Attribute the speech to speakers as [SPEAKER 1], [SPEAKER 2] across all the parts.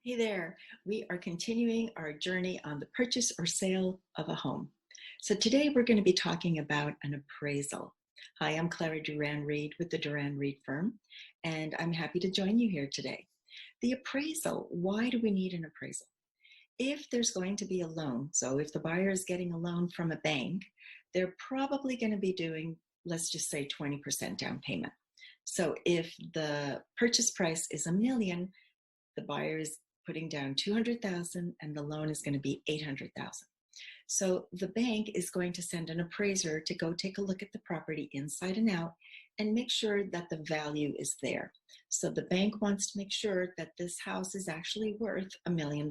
[SPEAKER 1] Hey there, we are continuing our journey on the purchase or sale of a home. So today we're going to be talking about an appraisal. Hi, I'm Clara Duran Reed with the Duran Reed firm, and I'm happy to join you here today. The appraisal, why do we need an appraisal? If there's going to be a loan, so if the buyer is getting a loan from a bank, they're probably going to be doing, let's just say 20% down payment. So if the purchase price is $1 million, the buyer is putting down 200,000 and the loan is going to be 800,000. So the bank is going to send an appraiser to go take a look at the property inside and out and make sure that the value is there. So the bank wants to make sure that this house is actually worth $1 million.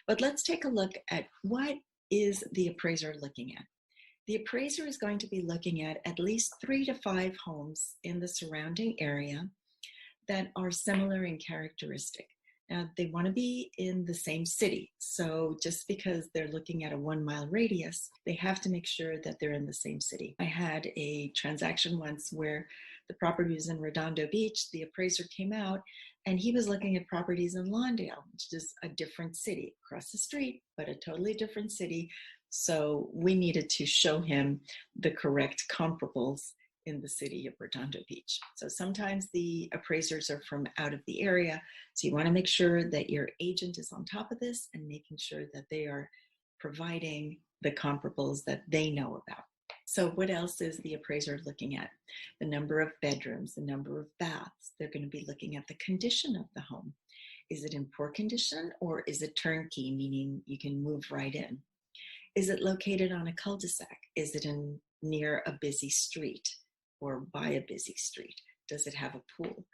[SPEAKER 1] But let's take a look at what is the appraiser looking at. The appraiser is going to be looking at least 3 to 5 homes in the surrounding area that are similar in characteristic. Now, they want to be in the same city. So just because they're looking at a 1-mile radius, they have to make sure that they're in the same city. I had a transaction once where the property was in Redondo Beach. The appraiser came out and he was looking at properties in Lawndale, which is a different city across the street, but a totally different city. So we needed to show him the correct comparables in the city of Redondo Beach. So sometimes the appraisers are from out of the area. So you want to make sure that your agent is on top of this and making sure that they are providing the comparables that they know about. So what else is the appraiser looking at? The number of bedrooms, the number of baths. They're going to be looking at the condition of the home. Is it in poor condition or is it turnkey, meaning you can move right in? Is it located on a cul-de-sac? Is it near a busy street or by a busy street? Does it have a pool?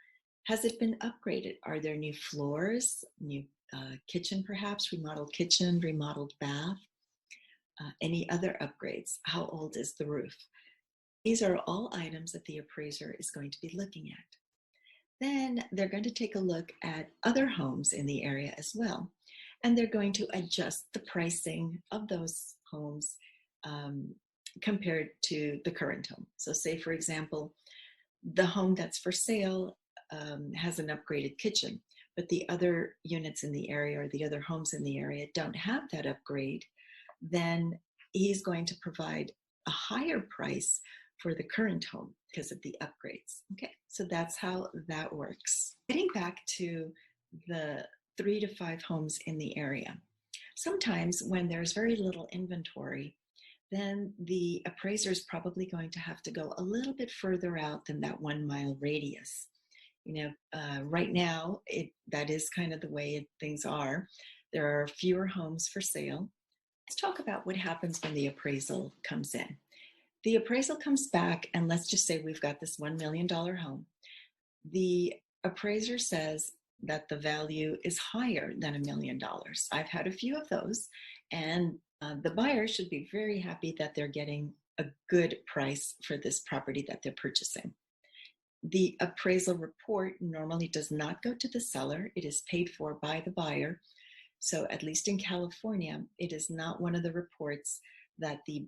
[SPEAKER 1] Has it been upgraded? Are there new floors, new kitchen perhaps, remodeled kitchen, remodeled bath? Any other upgrades? How old is the roof? These are all items that the appraiser is going to be looking at. Then they're going to take a look at other homes in the area as well. And they're going to adjust the pricing of those homes compared to the current home. So say, for example, the home that's for sale has an upgraded kitchen, but the other units in the area or the other homes in the area don't have that upgrade, then he's going to provide a higher price for the current home because of the upgrades. Okay, so that's how that works. Getting back to the 3 to 5 homes in the area. Sometimes when there's very little inventory, then the appraiser is probably going to have to go a little bit further out than that 1-mile radius. Right now, that is kind of the way things are. There are fewer homes for sale. Let's talk about what happens when the appraisal comes in. The appraisal comes back, and let's just say we've got this $1 million home. The appraiser says that the value is higher than $1 million. I've had a few of those, and the buyer should be very happy that they're getting a good price for this property that they're purchasing. The appraisal report normally does not go to the seller. It is paid for by the buyer. So at least in California, it is not one of the reports that the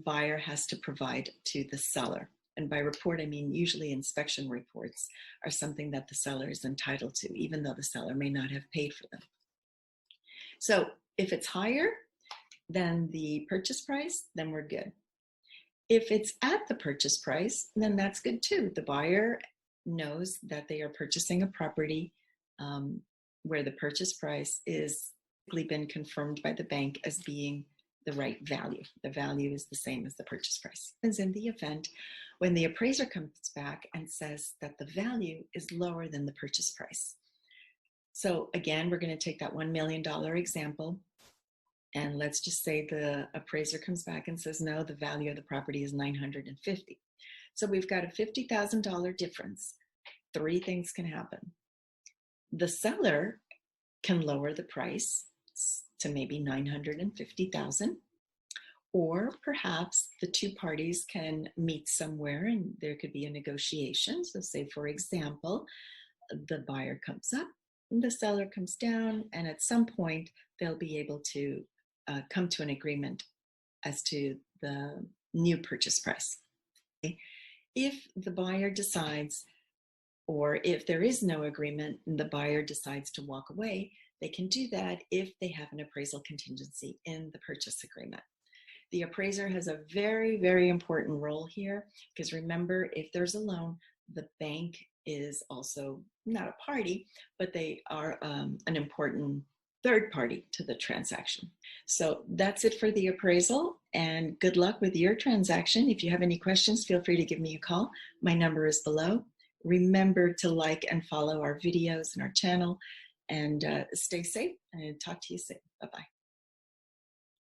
[SPEAKER 1] buyer has to provide to the seller. And by report, I mean usually inspection reports are something that the seller is entitled to, even though the seller may not have paid for them. So if it's higher than the purchase price, then we're good. If it's at the purchase price, then that's good too. The buyer knows that they are purchasing a property where the purchase price is been confirmed by the bank as being the right value. The value is the same as the purchase price. As in the event when the appraiser comes back and says that the value is lower than the purchase price. So again, we're going to take that $1 million example. And let's just say the appraiser comes back and says, no, the value of the property is $950,000. So we've got a $50,000 difference. 3 things can happen. The seller can lower the price to maybe $950,000, or perhaps the 2 parties can meet somewhere and there could be a negotiation. So say, for example, the buyer comes up and the seller comes down, and at some point they'll be able to come to an agreement as to the new purchase price. If the buyer decides Or if there is no agreement and the buyer decides to walk away, they can do that if they have an appraisal contingency in the purchase agreement. The appraiser has a very, very important role here, because remember, if there's a loan, the bank is also not a party, but they are an important third party to the transaction. So that's it for the appraisal, and good luck with your transaction. If you have any questions, feel free to give me a call. My number is below. Remember to like and follow our videos and our channel, and stay safe, and talk to you soon. Bye-bye.